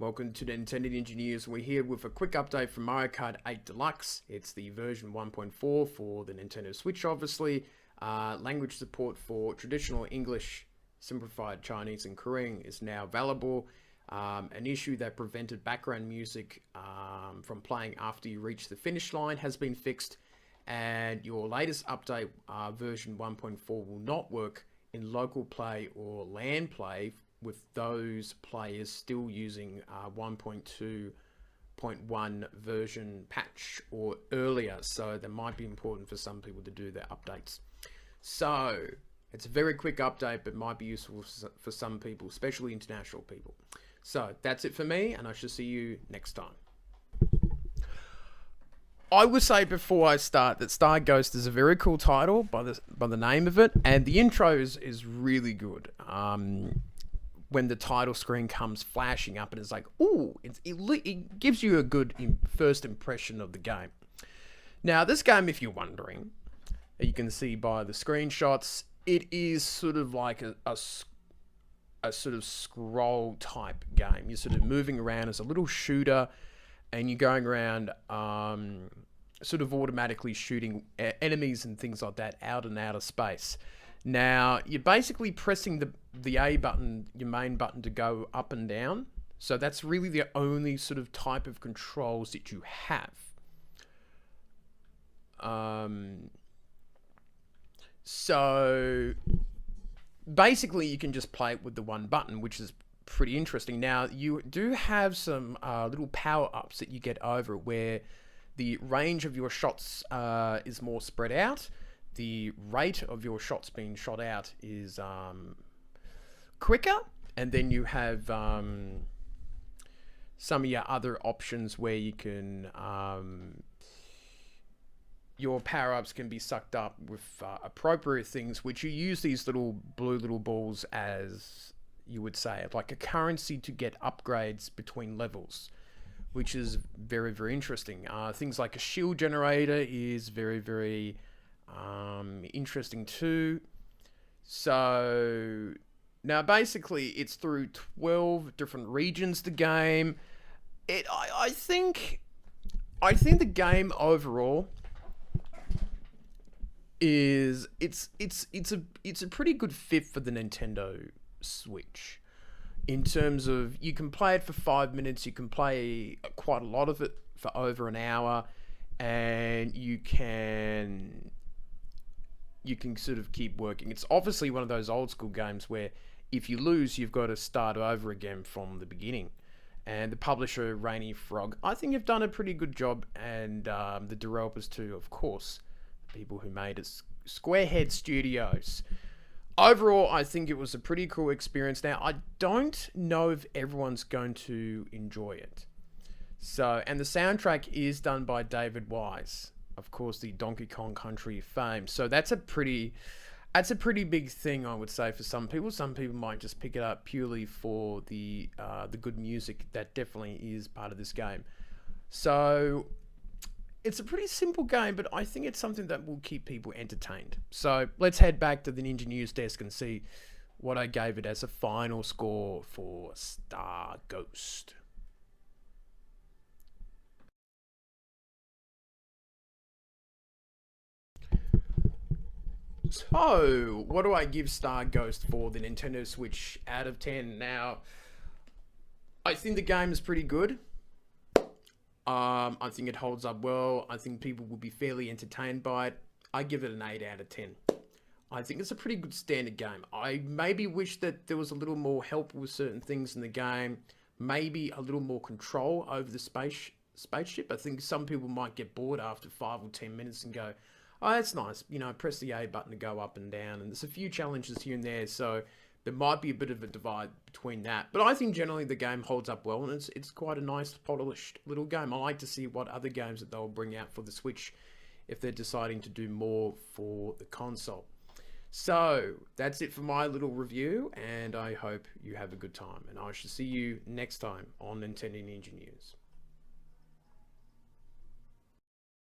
Welcome to the Nintendo Ninja News. We're here with a quick update from Mario Kart 8 Deluxe. It's the version 1.4 for the Nintendo Switch, obviously. Language support for traditional English, simplified Chinese and Korean is now available. An issue that prevented background music from playing after you reach the finish line has been fixed. And your latest update, version 1.4, will not work in local play or LAN play, with those players still using 1.2.1 version patch or earlier. So that might be important for some people to do their updates. So it's a very quick update, but might be useful for some people, especially international people. So that's it for me, and I shall see you next time. I would say before I start that Star Ghost is a very cool title by the name of it, and the intro is really good. When the title screen comes flashing up and it's like, ooh, it gives you a good first impression of the game. Now, this game, if you're wondering, you can see by the screenshots, it is sort of like a sort of scroll type game. You're sort of moving around as a little shooter, and you're going around sort of automatically shooting enemies and things like that out and out of space. Now, you're basically pressing the A button, your main button, to go up and down. So that's really the only sort of type of controls that you have. So basically you can just play it with the one button, which is pretty interesting. Now, you do have some little power-ups that you get over where the range of your shots is more spread out. The rate of your shots being shot out is quicker, and then you have some of your other options where you can your power-ups can be sucked up with appropriate things, which you use these little blue little balls as, you would say, like a currency to get upgrades between levels, which is very, very interesting. Things like a shield generator is very, very interesting too. So now basically it's through 12 different regions, the game. I think the game overall is it's a pretty good fit for the Nintendo Switch, in terms of you can play it for 5 minutes, you can play quite a lot of it for over an hour, and you can sort of keep working. It's obviously one of those old school games where if you lose, you've got to start over again from the beginning. And the publisher, Rainy Frog, I think have done a pretty good job, and the developers too, of course, the people who made it, Squarehead Studios. Overall, I think it was a pretty cool experience. Now, I don't know if everyone's going to enjoy it. So, and the soundtrack is done by David Wise, of course, the Donkey Kong Country fame. So that's a pretty big thing, I would say, for some people. Some people might just pick it up purely for the good music that definitely is part of this game. So it's a pretty simple game, but I think it's something that will keep people entertained. So let's head back to the Ninja News desk and see what I gave it as a final score for Star Ghost. So, what do I give Star Ghost for the Nintendo Switch out of 10? Now, I think the game is pretty good. I think it holds up well. I think people will be fairly entertained by it. I give it an 8 out of 10. I think it's a pretty good standard game. I maybe wish that there was a little more help with certain things in the game. Maybe a little more control over the spaceship. I think some people might get bored after 5 or 10 minutes and go, oh, that's nice. You know, press the A button to go up and down. And there's a few challenges here and there, so there might be a bit of a divide between that. But I think generally the game holds up well, and it's quite a nice, polished little game. I like to see what other games that they'll bring out for the Switch if they're deciding to do more for the console. So, that's it for my little review, and I hope you have a good time. And I shall see you next time on Nintendo Ninja News.